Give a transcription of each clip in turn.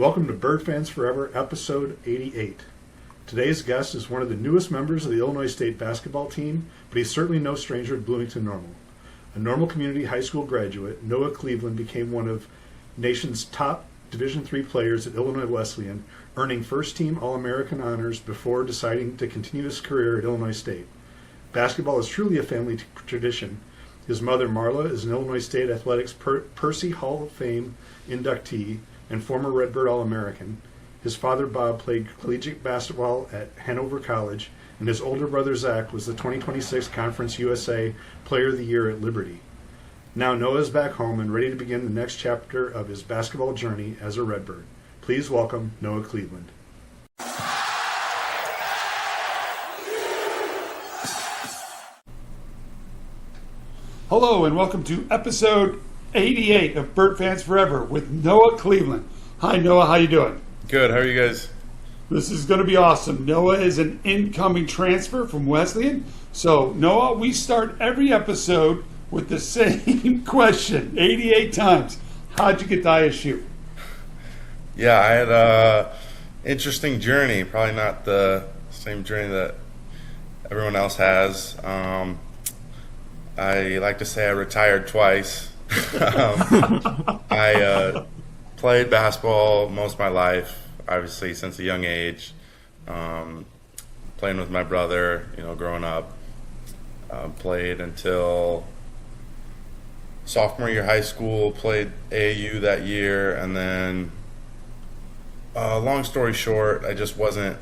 Welcome to BirdFans4Ever episode 88. Today's guest is one of the newest members of the Illinois State basketball team, but he's certainly no stranger to Bloomington Normal. A Normal Community High School graduate, Noah Cleveland became one of nation's top Division III players at Illinois Wesleyan, earning first-team All-American honors before deciding to continue his career at Illinois State. Basketball is truly a family tradition. His mother, Marla, is an Illinois State Athletics Percy Hall of Fame inductee and former Redbird All-American. His father, Bob, played collegiate basketball at Hanover College, and his older brother, Zach, was the 2026 Conference USA Player of the Year at Liberty. Now Noah is back home and ready to begin the next chapter of his basketball journey as a Redbird. Please welcome Noah Cleveland. Hello and welcome to episode 88 of BirdFans4Ever with Noah Cleveland. Hi Noah, how you doing? Good, how are you guys? This is going to be awesome. Noah is an incoming transfer from Wesleyan. So Noah, we start every episode with the same question, 88 times. How'd you get to ISU? Yeah, I had an interesting journey. Probably not the same journey that everyone else has. I like to say I retired twice. I played basketball most of my life, obviously since a young age. Playing with my brother, growing up. Played until sophomore year high school, played AAU that year, and then long story short, I just wasn't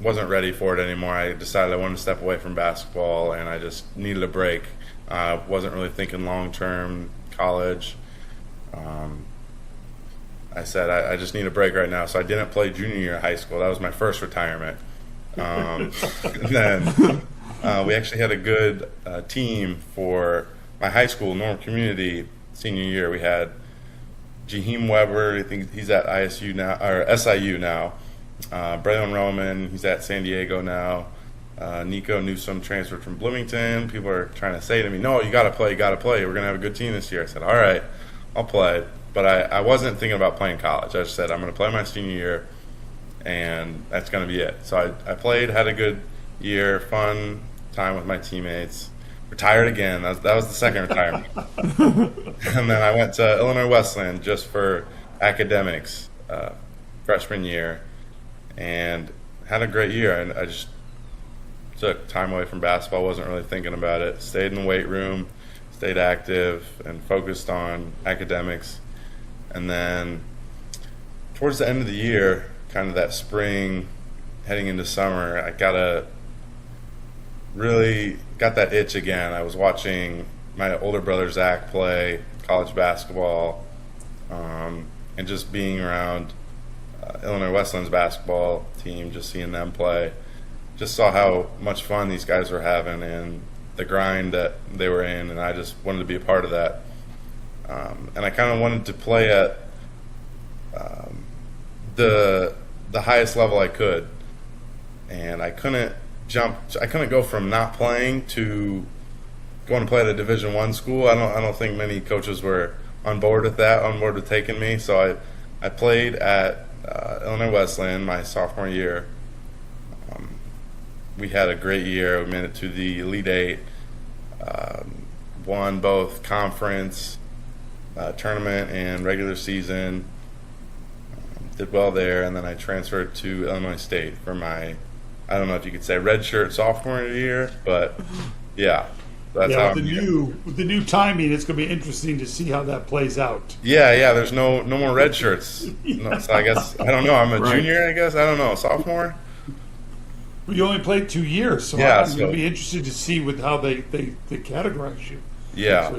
ready for it anymore. I decided I wanted to step away from basketball, and I just needed a break. I wasn't really thinking long-term college. I said I just need a break right now, so I didn't play junior year of high school. That was my first retirement. Then we actually had a good team for my high school, Normal Community, senior year. We had Jaheim Weber, I think he's at ISU now, or SIU now. Braylon Roman, he's at San Diego now. Nico Newsom transferred from Bloomington. People are trying to say to me, no, you got to play. We're going to have a good team this year. I said, all right, I'll play. But I wasn't thinking about playing college. I just said, I'm going to play my senior year, and that's going to be it. So I played, had a good year, fun time with my teammates. Retired again. That was the second retirement. And then I went to Illinois Wesleyan just for academics freshman year, and had a great year. And I just took time away from basketball, wasn't really thinking about it, stayed in the weight room, stayed active, and focused on academics. And then towards the end of the year, kind of that spring, heading into summer, I really got that itch again. I was watching my older brother Zach play college basketball, and just being around Illinois Wesleyan's basketball team, just seeing them play. Just saw how much fun these guys were having and the grind that they were in, and I just wanted to be a part of that. And I kind of wanted to play at the highest level I could, and I couldn't go from not playing to going to play at a Division I school. I don't think many coaches were on board with taking me. So I played at Illinois Wesleyan my sophomore year. We had a great year. We made it to the Elite Eight, won both conference, tournament, and regular season. Did well there, and then I transferred to Illinois State for my, I don't know if you could say redshirt sophomore year, but yeah. That's how with the new timing, it's going to be interesting to see how that plays out. Yeah. There's no more red shirts. No, so I guess I don't know. I'm a junior. I guess I don't know. Sophomore. Well, you only played 2 years, so yeah, I'm going to be interested to see with how they categorize you. Yeah. So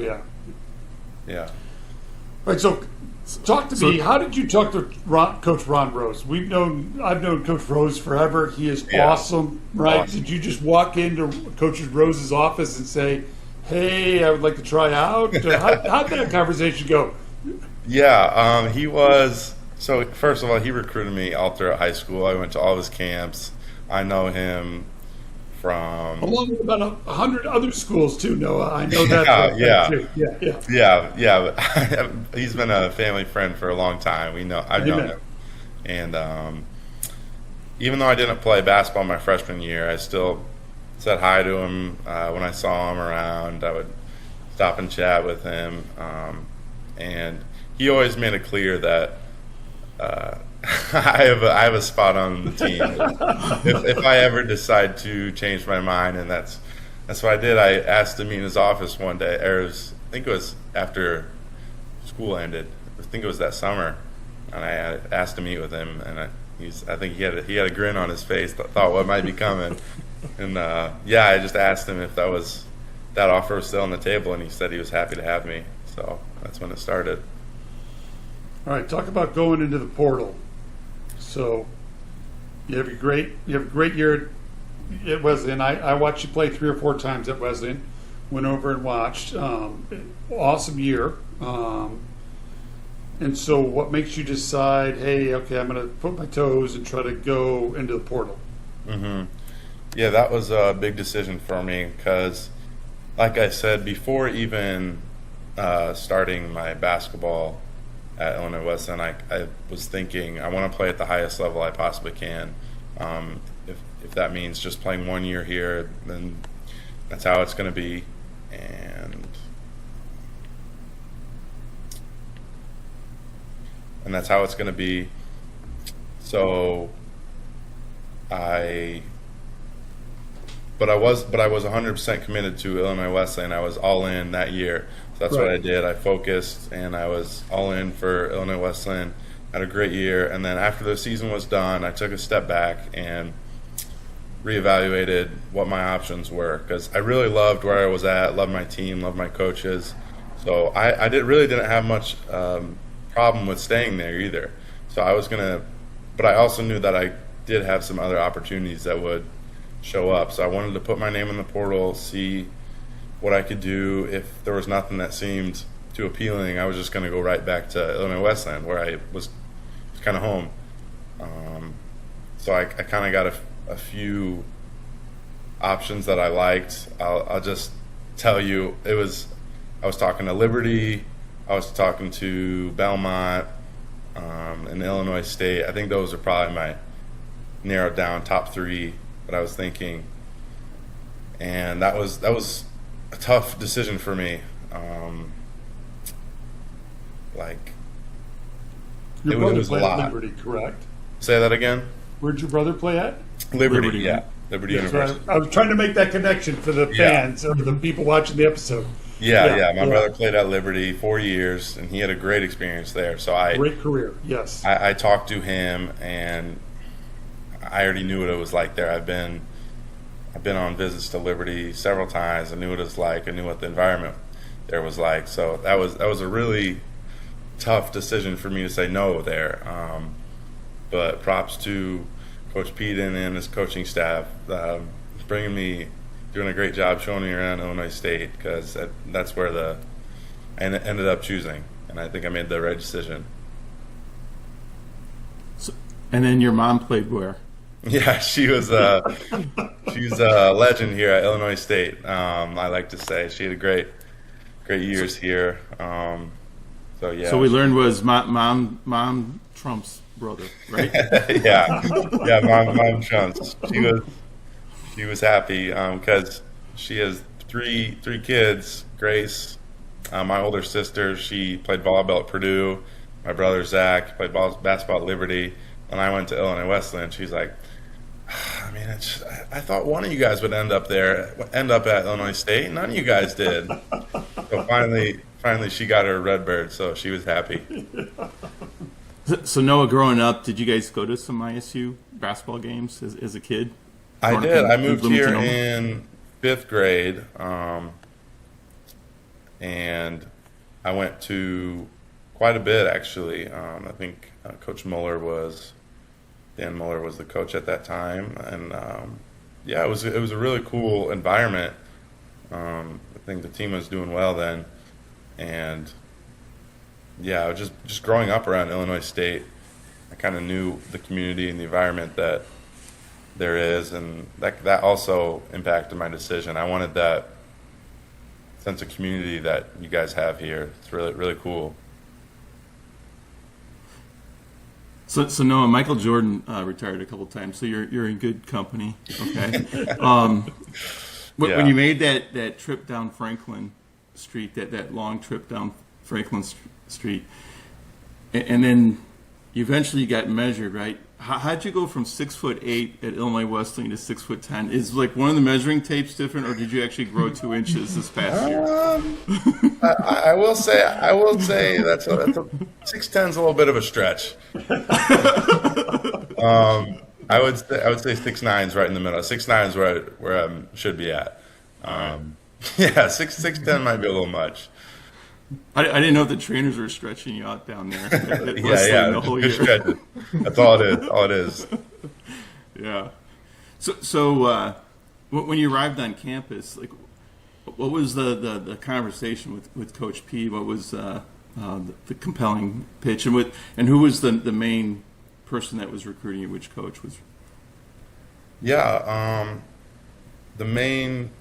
yeah. All right. So talk to me. How did you talk to Coach Ron Rose? I've known Coach Rose forever. He is awesome, right? Awesome. Did you just walk into Coach Rose's office and say, "Hey, I would like to try out"? How'd that conversation go? Yeah, he was. So first of all, he recruited me all throughout high school. I went to all of his camps. I know him from along with about 100 other schools too, Noah. I know that. Yeah. But he's been a family friend for a long time. I've known him, And even though I didn't play basketball my freshman year, I still said hi to him when I saw him around. I would stop and chat with him, and he always made it clear that I have a spot on the team if I ever decide to change my mind, and that's what I did. I asked to meet in his office one day, I think it was after school ended. I think it was that summer, and I asked to meet with him, and I think he had a grin on his face, thought what might be coming, and I just asked him if that offer was still on the table, and he said he was happy to have me. So that's when it started. All right, talk about going into the portal. So you have a great year at Wesleyan. I watched you play 3 or 4 times at Wesleyan. Went over and watched. Awesome year. And so what makes you decide, hey, okay, I'm going to put my toes and try to go into the portal? Mm-hmm. Yeah, that was a big decision for me because, like I said, before even starting my basketball at Illinois Wesleyan, I was thinking I want to play at the highest level I possibly can. If that means just playing 1 year here, then that's how it's going to be. And that's how it's going to be. So I was 100% committed to Illinois Wesleyan. I was all in that year. So that's what I did. I focused, and I was all in for Illinois Wesleyan. Had a great year, and then after the season was done, I took a step back and reevaluated what my options were because I really loved where I was at, loved my team, loved my coaches. So I really didn't have much problem with staying there either. So I was gonna, but I also knew that I did have some other opportunities that would show up. So I wanted to put my name in the portal, see what I could do. If there was nothing that seemed too appealing, I was just going to go right back to Illinois Wesleyan, where I was kind of home. So I kind of got a few options that I liked. I'll just tell you, I was talking to Liberty, I was talking to Belmont, and Illinois State. I think those are probably my narrowed down top 3 that I was thinking, and that was a tough decision for me. Your brother it was a played lot. at Liberty, correct? Say that again. Where'd your brother play at? Liberty, yeah. Liberty University. I was trying to make that connection for the fans or the people watching the episode. Yeah. My brother played at Liberty 4 years, and he had a great experience there. So great career, yes. I talked to him, and I already knew what it was like there. I've been on visits to Liberty several times. I knew what it was like. I knew what the environment there was like. So that was a really tough decision for me to say no there. But props to Coach Peden and his coaching staff, doing a great job showing me around Illinois State, because that's where I ended up choosing, and I think I made the right decision. So, and then your mom played where? Yeah, she's a legend here at Illinois State. I like to say she had great years here. So yeah. So we learned was mom Trump's brother, right? yeah, mom Trumps. She was happy because she has three kids. Grace, my older sister, she played volleyball at Purdue. My brother Zach played basketball at Liberty, and I went to Illinois Wesleyan. She's like, I mean, I thought one of you guys would end up at Illinois State. None of you guys did. So finally, she got her Redbird, so she was happy. So Noah, growing up, did you guys go to some ISU basketball games as a kid? I did. I moved here in 5th grade, and I went to quite a bit, actually. I think Coach Dan Muller was the coach at that time, and it was a really cool environment. I think the team was doing well then, and I was just growing up around Illinois State, I kind of knew the community and the environment that there is, and that also impacted my decision. I wanted that sense of community that you guys have here. It's really, really cool. So Noah, Michael Jordan retired a couple times, so you're in good company. Okay. When you made that trip down Franklin Street, that long trip down Franklin Street, and then you eventually got measured, right? How'd you go from 6'8" at Illinois Wesleyan to 6'10"? Is like one of the measuring tapes different, or did you actually grow 2 inches this past year? I will say that's a 6'10" is a little bit of a stretch. I would say 6'9" is right in the middle. 6'9" is where I should be at. 6'10" might be a little much. I didn't know if the trainers were stretching you out down there. The whole year. That's all it is. All it is. Yeah. So when you arrived on campus, like, what was the conversation with Coach P? What was the compelling pitch, and who was the main person that was recruiting you? Which coach was? Yeah, the main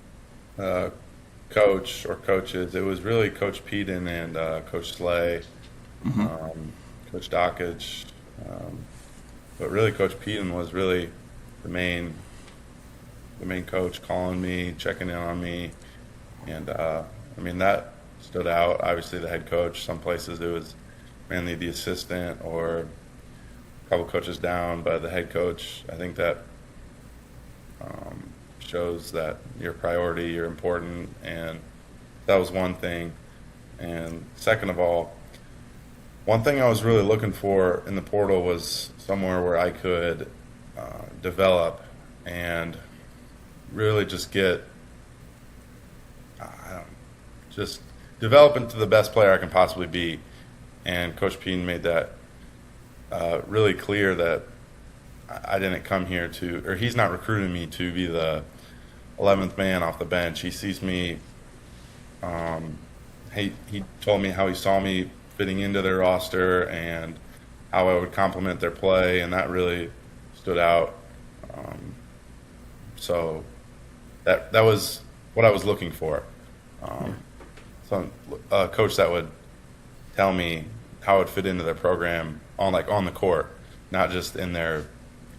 coach or coaches. It was really Coach Peden and Coach Slay, Coach Dockage, but really Coach Peden was really the main coach, calling me, checking in on me, and that stood out. Obviously, the head coach. Some places it was mainly the assistant or a couple coaches down, but the head coach. I think that shows that you're a priority, you're important, and that was one thing. And second of all, one thing I was really looking for in the portal was somewhere where I could develop and really just just develop into the best player I can possibly be. And Coach Peden made that really clear that I didn't come here or he's not recruiting me to be the 11th man off the bench. He sees me, he told me how he saw me fitting into their roster and how I would complement their play, and that really stood out. So that was what I was looking for. So a coach that would tell me how it would fit into their program on the court, not just in their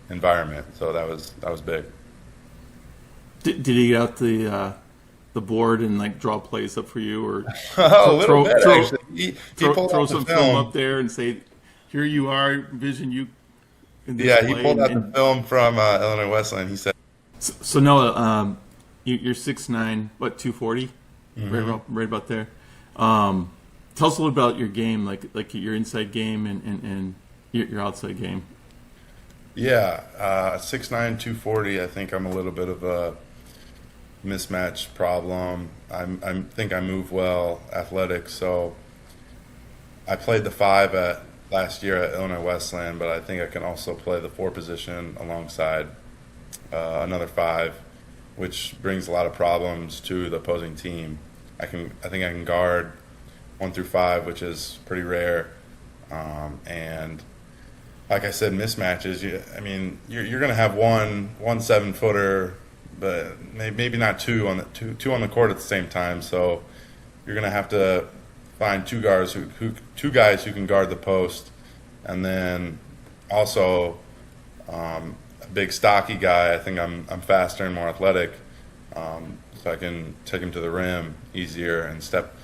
environment. So that was big. Did he get out the board and draw plays up for you, or a little bit actually? He pulled throw out some the film up there and say, "Here you are, envision you." In this he play. pulled out the film from Illinois Wesleyan. He said, "So Noah, you're 6'9", what, 240, right about there." Tell us a little about your game, like your inside game and your outside game. Yeah, 6'9", 240. I think I'm a little bit of a mismatch problem. I think I move well, athletic. So I played the 5 last year at Illinois Wesleyan, but I think I can also play the 4 position alongside another 5, which brings a lot of problems to the opposing team. I think I can guard 1 through 5, which is pretty rare, and like I said, mismatches. You're going to have one 7-footer, but maybe not two on the court at the same time. So you're going to have to find two guys who can guard the post, and then also a big stocky guy. I think I'm faster and more athletic, so I can take him to the rim easier and step.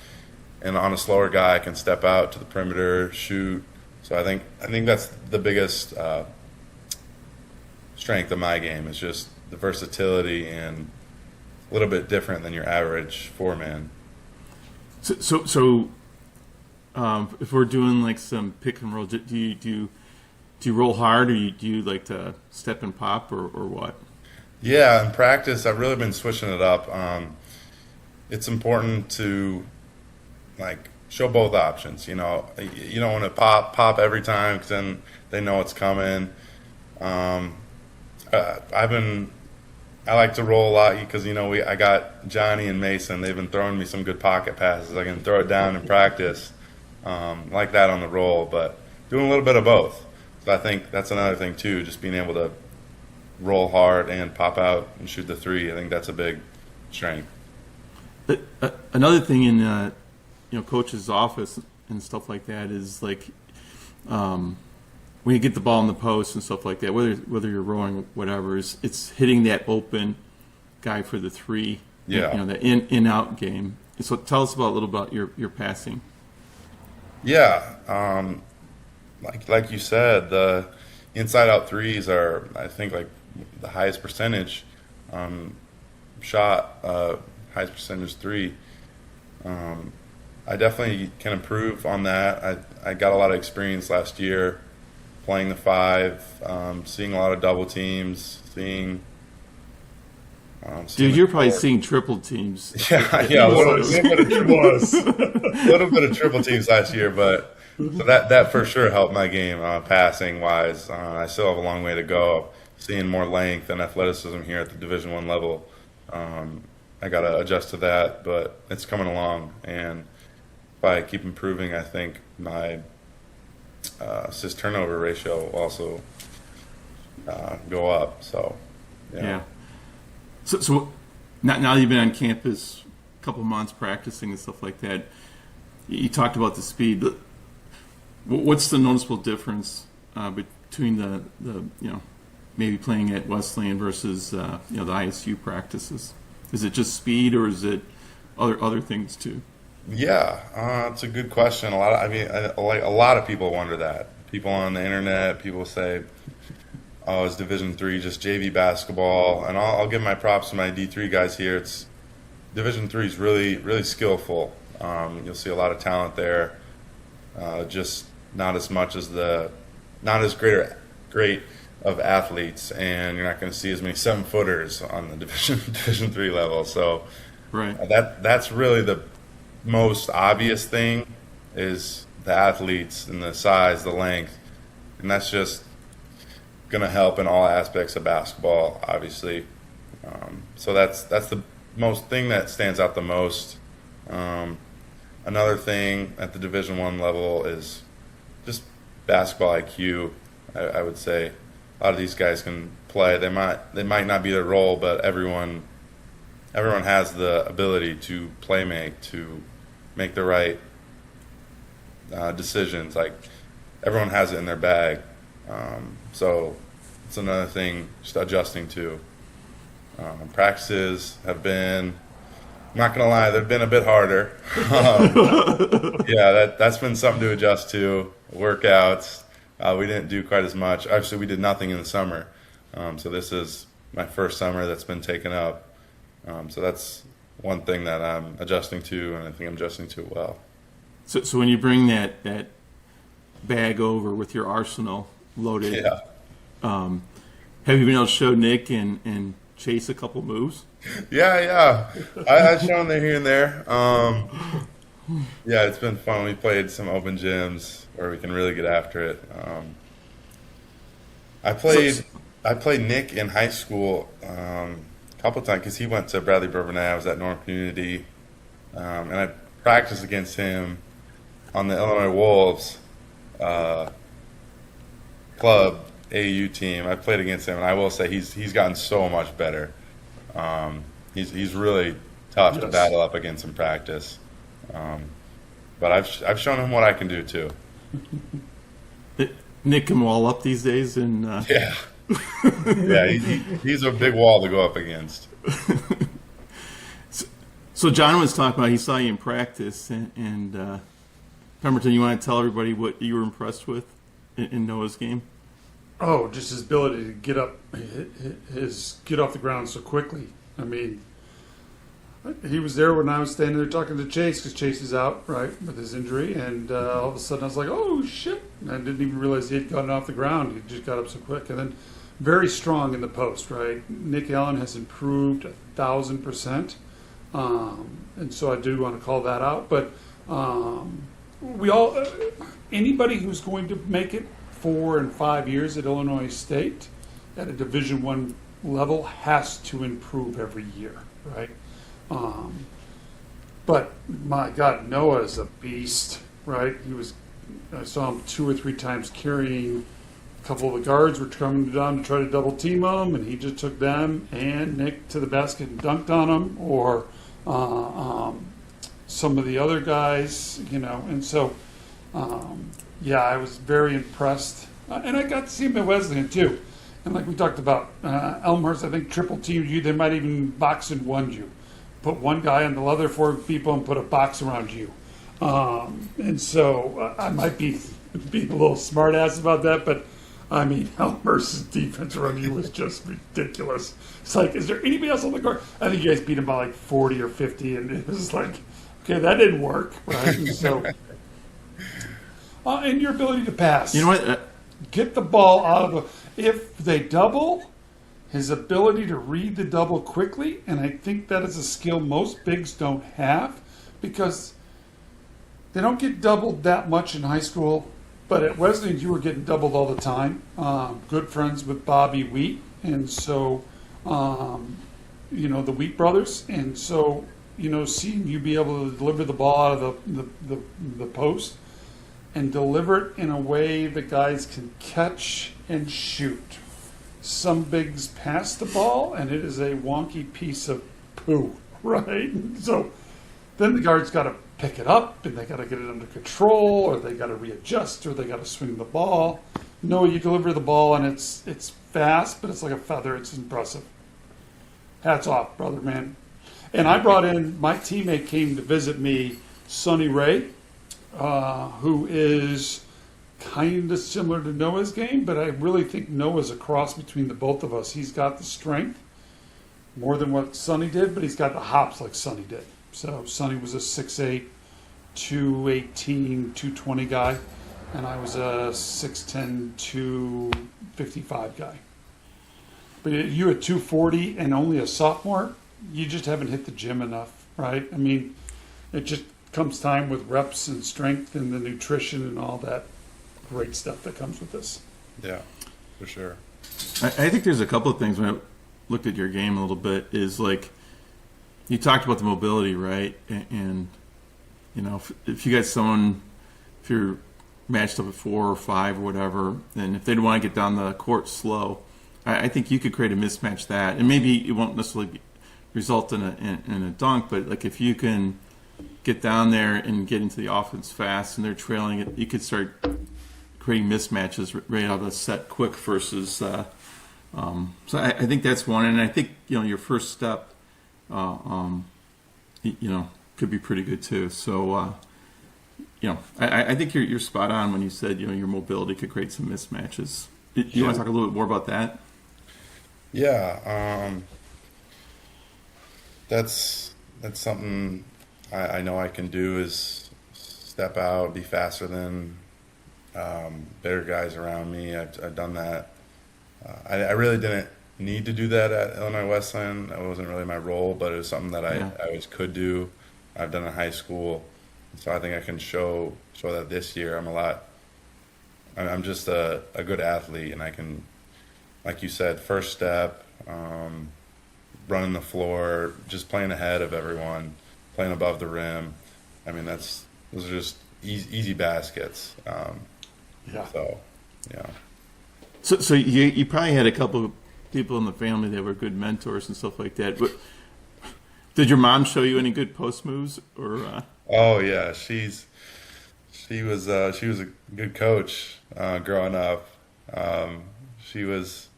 And on a slower guy, I can step out to the perimeter, shoot. So I think that's the biggest strength of my game, is just the versatility and a little bit different than your average 4-man. So if we're doing some pick and roll, do you roll hard, or do you like to step and pop, or what? Yeah, in practice I've really been switching it up. It's important to show both options. You don't want to pop every time, because then they know it's coming. I like to roll a lot because I got Johnny and Mason. They've been throwing me some good pocket passes. I can throw it down in practice, like that on the roll, but doing a little bit of both. So I think that's another thing too, just being able to roll hard and pop out and shoot the 3. I think that's a big strength. But another thing in coach's office and stuff like that is when you get the ball in the post and stuff like that, whether you're rowing, whatever, it's hitting that open guy for the three. Yeah. You know, the in-out game. So tell us a little about your passing. Yeah. Like you said, the inside-out threes are, I think, like the highest percentage shot, highest percentage three. I definitely can improve on that. I got a lot of experience last year playing the five, seeing a lot of double teams, seeing Dude, you're probably seeing triple teams. Yeah, a little bit of triple teams last year, but so that for sure helped my game passing wise. I still have a long way to go. Seeing more length and athleticism here at the Division I level, I got to adjust to that, but it's coming along. And if I keep improving, I think my assist turnover ratio will also go up. So, yeah. So now you've been on campus a couple months practicing and stuff like that. You talked about the speed. What's the noticeable difference between the maybe playing at Wesleyan versus the ISU practices? Is it just speed, or is it other things too? Yeah, it's a good question. A lot of people wonder that. People on the internet, people say, "Oh, is Division III just JV basketball?" And I'll give my props to my D3 guys here. It's Division III is really, really skillful. You'll see a lot of talent there. Just not as much as not as great of athletes, and you're not going to see as many 7-footers on the Division III level. So, right. That's really the most obvious thing is the athletes and the size, the length, and that's just going to help in all aspects of basketball, obviously. So that's the most thing that stands out the most. Another thing at the Division I level is just basketball IQ. I would say a lot of these guys can play. They might not be their role, but everyone has the ability to to make the right decisions. Like everyone has it in their bag. So it's another thing just adjusting to. Practices have been, I'm not going to lie, they've been a bit harder. That's been something to adjust to. Workouts, we didn't do quite as much. Actually, we did nothing in the summer. So this is my first summer that's been taken up. So that's one thing that I'm adjusting to, and I think I'm adjusting to it well. So when you bring that bag over with your arsenal loaded, have you been able to show Nick and Chase a couple moves? Yeah. I've shown there here and there. It's been fun. We played some open gyms where we can really get after it. I played Nick in high school a couple times because he went to Bradley Bourbonnais. I was at North Community, and I practiced against him on the Illinois Wolves club AAU team. I played against him, and I will say he's gotten so much better. He's really tough to battle up against in practice. But I've shown him what I can do too. Nick can wall up these days, and he's a big wall to go up against. So John was talking about he saw you in practice, and Pemberton, you want to tell everybody what you were impressed with in Noah's game? Oh, just his ability to get off the ground so quickly. I mean, he was there when I was standing there talking to Chase because Chase is out, right, with his injury. And all of a sudden I was like, oh, shit. And I didn't even realize he had gotten off the ground. He just got up so quick. And then very strong in the post, right? Nick Allen has improved 1,000%. And so I do want to call that out. But anybody who's going to make it 4 and 5 years at Illinois State at a Division I level has to improve every year, right? But my God, Noah is a beast, right? I saw him 2 or 3 times carrying a couple of the guards were coming down to try to double team him, and he just took them and Nick to the basket and dunked on him, or some of the other guys, and so I was very impressed And I got to see him at Wesleyan, too. And like we talked about, Elmhurst, I think, triple teamed you. They might even box and one you. Put one guy on the other 4 people and put a box around you. And so I might be being a little smart ass about that, but I mean, Elmhurst's defense around you was just ridiculous. It's like, is there anybody else on the court? I think you guys beat him by like 40 or 50, and it was like, okay, that didn't work, right? And so, and your ability to pass. You know what? Get the ball out of the. If they double, his ability to read the double quickly, and I think that is a skill most bigs don't have, because they don't get doubled that much in high school. But at Wesleyan, you were getting doubled all the time. Good friends with Bobby Wheat, and so, the Wheat brothers. And so, seeing you be able to deliver the ball out of the post and deliver it in a way that guys can catch and shoot. Some bigs pass the ball, and it is a wonky piece of poo, right? So then the guard's got to pick it up, and they got to get it under control, or they got to readjust, or they got to swing the ball. No, you deliver the ball, and it's fast, but it's like a feather. It's impressive. Hats off, brother, man. And I brought in, my teammate came to visit me, Sonny Ray, who is kind of similar to Noah's game, but I really think Noah's a cross between the both of us. He's got the strength more than what Sonny did, but he's got the hops like Sonny did. So Sonny was a 6'8", 218, 220 guy, and I was a 6'10", 255 guy. But you at 240 and only a sophomore, you just haven't hit the gym enough, right? I mean, it just comes time with reps and strength and the nutrition and all that great stuff that comes with this. Yeah, for sure. I think there's a couple of things when I looked at your game a little bit is like, you talked about the mobility, right? And if you got someone, if you're matched up at 4 or 5 or whatever, and if they don't want to get down the court slow, I think you could create a mismatch that, and maybe it won't necessarily result in a dunk, but like if you can get down there and get into the offense fast and they're trailing it, you could start creating mismatches right out of the set quick versus. So I think that's one, and I think your first step. Could be pretty good too. So, I think you're spot on when you said, your mobility could create some mismatches. Do you want to talk a little bit more about that? Yeah. That's something I know I can do is step out, be faster than better guys around me. I've done that. I really didn't need to do that at Illinois Wesleyan. That wasn't really my role, but it was something that I always could do. I've done in high school, so I think I can show that this year. I'm just a good athlete, and I can, like you said, first step, running the floor, just playing ahead of everyone, playing above the rim. I mean, those are just easy baskets. So you probably had a couple of people in the family that were good mentors and stuff like that. But did your mom show you any good post moves? Or Oh yeah, she was a good coach growing up. She was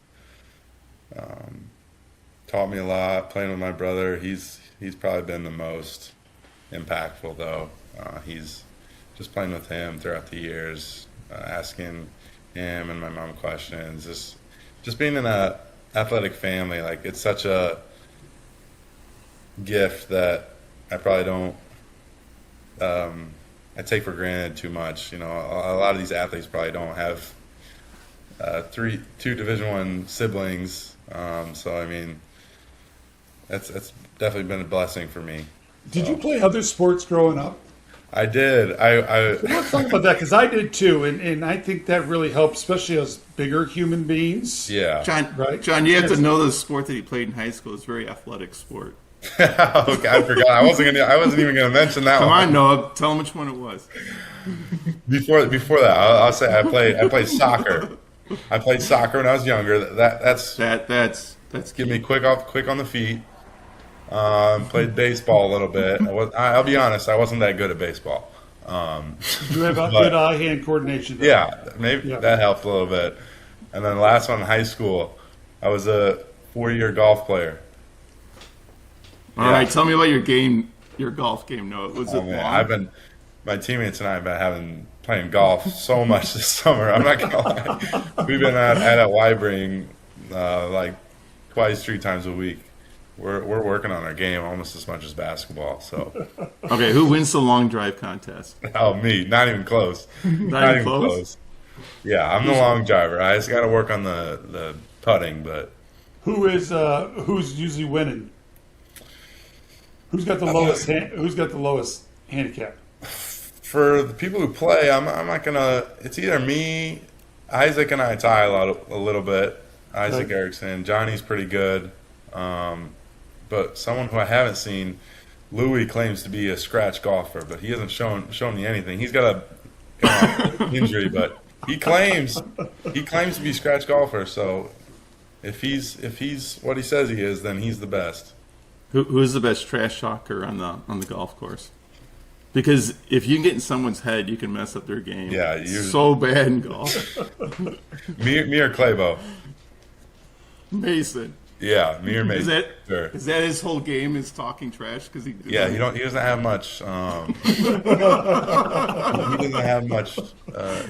taught me a lot. Playing with my brother, he's probably been the most impactful though. He's just playing with him throughout the years, asking him and my mom questions. Just being in a athletic family, like it's such a gift that I probably don't I take for granted too much. A lot of these athletes probably don't have two Division I siblings. So I mean, that's definitely been a blessing for me. Did you play other sports growing up? I did. Let's talk about that, because I did too, and I think that really helps, especially as bigger human beings. Yeah. John, you have to know the sport that he played in high school. It's a very athletic sport. Okay, I forgot. I wasn't even gonna mention that one. Come on, Noah. Tell him which one it was. Before that, I'll say I played soccer. I played soccer when I was younger. That's get me quick on the feet. Played baseball a little bit. I'll be honest, I wasn't that good at baseball. You have good eye-hand coordination, though. Yeah, maybe that helped a little bit. And then the last one in high school, I was a 4-year golf player. All right, tell me about your golf game. No, was it long? My teammates and I have been playing golf so much this summer. I'm not gonna lie. We've been at Weibring like twice, 3 times a week. We're working on our game almost as much as basketball. So okay, who wins the long drive contest? Oh, me. Not even close. Not even close. Yeah, I'm the long driver. I just got to work on the putting, but who's usually winning? Who's got the lowest? Who's got the lowest handicap? For the people who play, I'm not gonna. It's either me, Isaac, and I tie a little bit. Isaac Erickson, Johnny's pretty good, but someone who I haven't seen, Louis claims to be a scratch golfer, but he hasn't shown me anything. He's got a injury, but he claims to be a scratch golfer. So if he's what he says he is, then he's the best. Who's the best trash talker on the golf course? Because if you can get in someone's head, you can mess up their game. Yeah, so bad in golf. me or Claybo? Mason. Yeah, me or Mason. Is that his whole game? Is talking trash? Because he doesn't have much. He doesn't have much.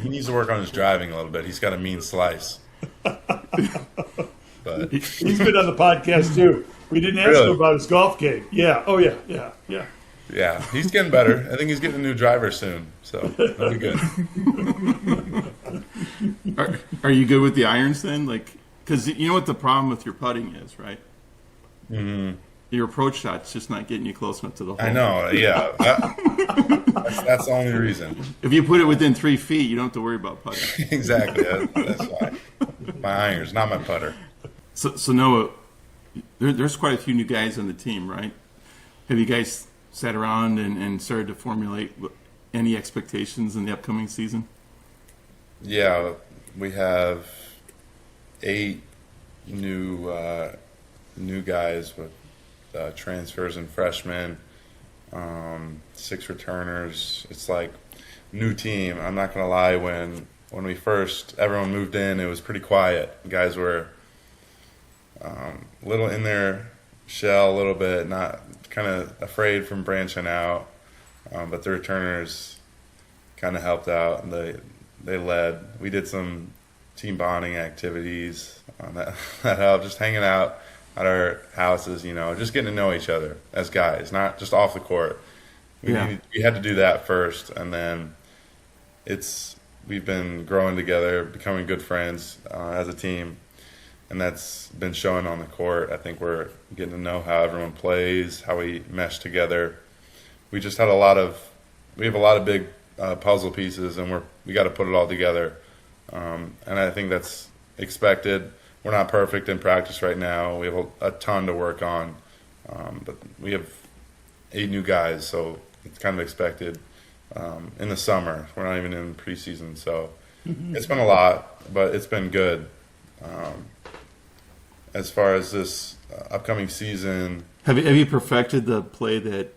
He needs to work on his driving a little bit. He's got a mean slice. But he's been on the podcast too. We didn't ask him about his golf game. Yeah. Oh yeah. Yeah, he's getting better. I think he's getting a new driver soon, so that'll be good. Are you good with the irons then? Like, because you know what the problem with your putting is, right? Mm-hmm. Your approach shot's just not getting you close enough to the hole. I know. Yeah, that's the only reason. If you put it within 3 feet, you don't have to worry about putting. Exactly. That's why. My irons, not my putter. So Noah, there's quite a few new guys on the team, right? Have you guys sat around and started to formulate any expectations in the upcoming season? Yeah, we have 8 new guys with transfers and freshmen, 6 returners. It's like new team. I'm not gonna lie. When everyone moved in, it was pretty quiet. Guys were a little in their shell, a little bit, not kind of afraid from branching out, but the returners kind of helped out, and they led. We did some team bonding activities that helped, just hanging out at our houses, just getting to know each other as guys, not just off the court. We had to do that first, and then we've been growing together, becoming good friends as a team. And that's been showing on the court. I think we're getting to know how everyone plays, how we mesh together. We just had we have a lot of big puzzle pieces, and we got to put it all together. And I think that's expected. We're not perfect in practice right now. We have a ton to work on. But we have 8 new guys, so it's kind of expected. In the summer, we're not even in preseason, so it's been a lot, but it's been good. As far as this upcoming season, have you perfected the play that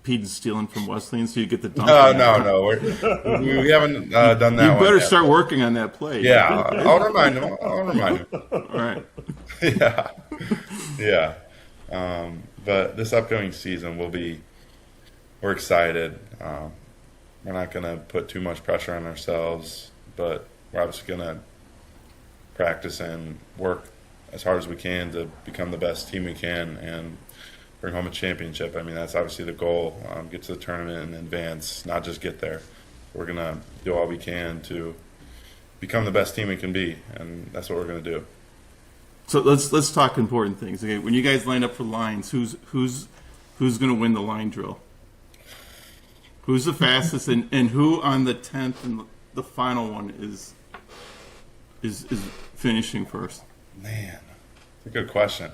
Pete's stealing from Wesleyan, so you get the dunk? No, we haven't done that. You better start working on that play. Yeah, I'll remind him. All right. Yeah. But this upcoming season we're excited. We're not going to put too much pressure on ourselves, but we're obviously going to practice and work as hard as we can to become the best team we can and bring home a championship. I mean, that's obviously the goal, get to the tournament and advance, not just get there. We're going to do all we can to become the best team we can be, and that's what we're going to do. So let's talk important things. Okay, when you guys line up for lines, who's going to win the line drill? Who's the fastest, and who on the 10th and the final one is finishing first? Man, that's a good question.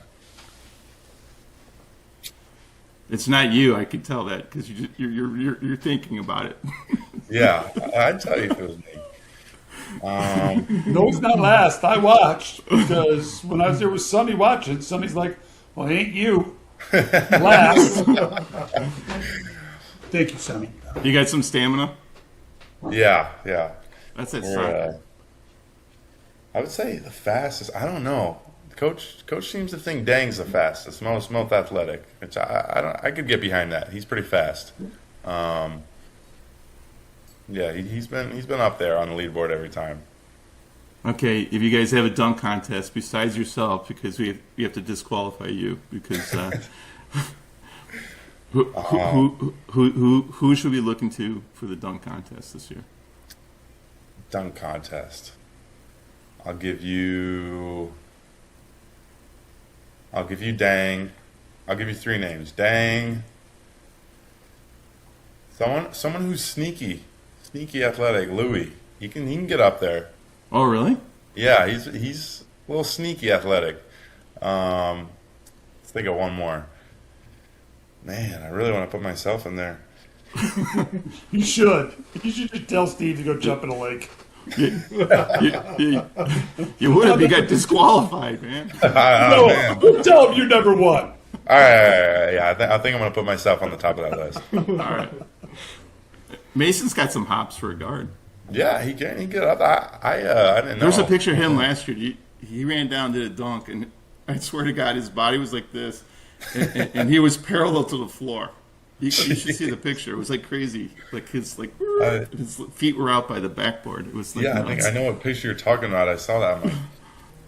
It's not you. I can tell that because you're thinking about it. Yeah, I'd tell you if it was me. No, it's not last. I watched because when I was there with Sonny watching, Sonny's like, "Well, ain't you last?" Thank you, Sonny. You got some stamina? Yeah. That's it. I would say the fastest. I don't know. Coach seems to think Dang's the fastest, most athletic. Which I could get behind that. He's pretty fast. He's been up there on the leaderboard every time. Okay, if you guys have a dunk contest besides yourself, because we have to disqualify you because who should we be looking to for the dunk contest this year? Dunk contest. I'll give you Dang. I'll give you 3 names. Dang. Someone who's sneaky athletic. Louis. He can get up there. Oh, really? Yeah, he's a little sneaky athletic. Let's think of one more. Man, I really want to put myself in there. You should. You should just tell Steve to go jump in a lake. You would if you got disqualified, man. Man. Tell him you're number 1. All right. Yeah, I think I'm going to put myself on the top of that list. All right. Mason's got some hops for a guard. Yeah, he can get up. I didn't know. There's a picture of him last year. He ran down, did a dunk, and I swear to God, his body was like this, and he was parallel to the floor. You should see the picture. It was like crazy. Like his feet were out by the backboard. It was like I think I know what picture you're talking about. I saw that. I'm like,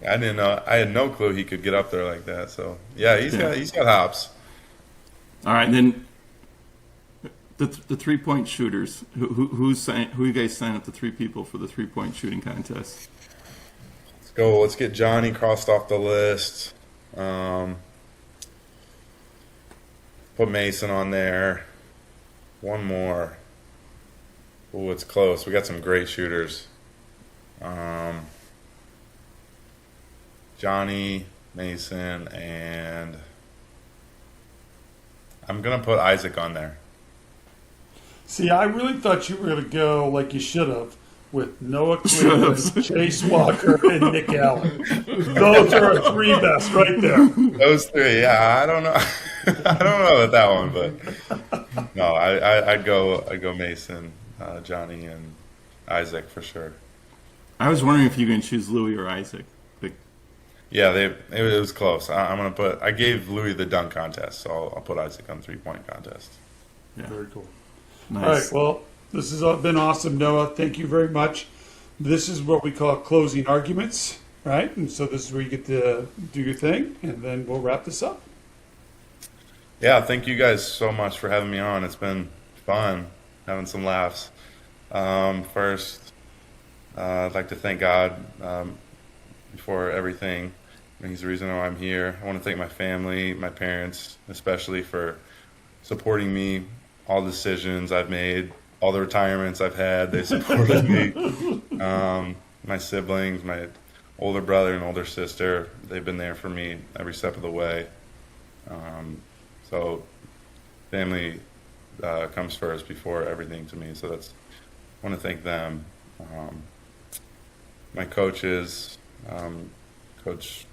I didn't know. I had no clue he could get up there like that. So yeah, he's got hops. All right, and then the 3-point shooters. Who you guys sign up the 3 people for the 3-point shooting contest? Let's go. Let's get Johnny crossed off the list. Put Mason on there. One more. Oh, it's close. We got some great shooters. Johnny, Mason, and I'm going to put Isaac on there. See, I really thought you were going to go like you should have with Noah Cleveland, Chase Walker, and Nick Allen. Those are our 3 best right there. Those 3, yeah. I don't know. I don't know about that one, but no, I'd go Mason, Johnny, and Isaac for sure. I was wondering if you can choose Louis or Isaac. Yeah, it was close. I gave Louis the dunk contest, so I'll put Isaac on 3-point contest. Yeah. Very cool. Nice. All right, well, this has been awesome, Noah. Thank you very much. This is what we call closing arguments, right? And so this is where you get to do your thing, and then we'll wrap this up. Yeah, thank you guys so much for having me on. It's been fun, having some laughs. First, I'd like to thank God for everything. He's the reason why I'm here. I want to thank my family, my parents, especially for supporting me, all the decisions I've made, all the retirements I've had. They supported me. My siblings, my older brother and older sister, they've been there for me every step of the way. So family comes first before everything to me. So I want to thank them. My coaches, Coach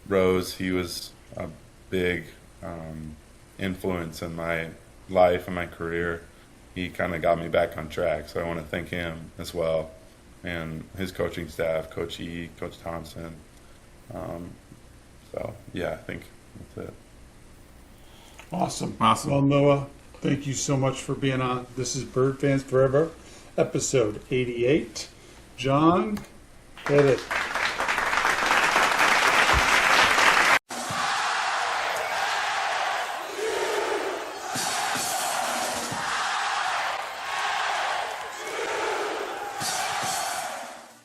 Rose, he was a big influence in my life and my career. He kind of got me back on track. So I want to thank him as well. And his coaching staff, Coach E, Coach Thompson. So yeah, I think that's it. Awesome. Awesome. Well, Noah, thank you so much for being on. This is Bird Fans Forever, episode 88. John, hit it.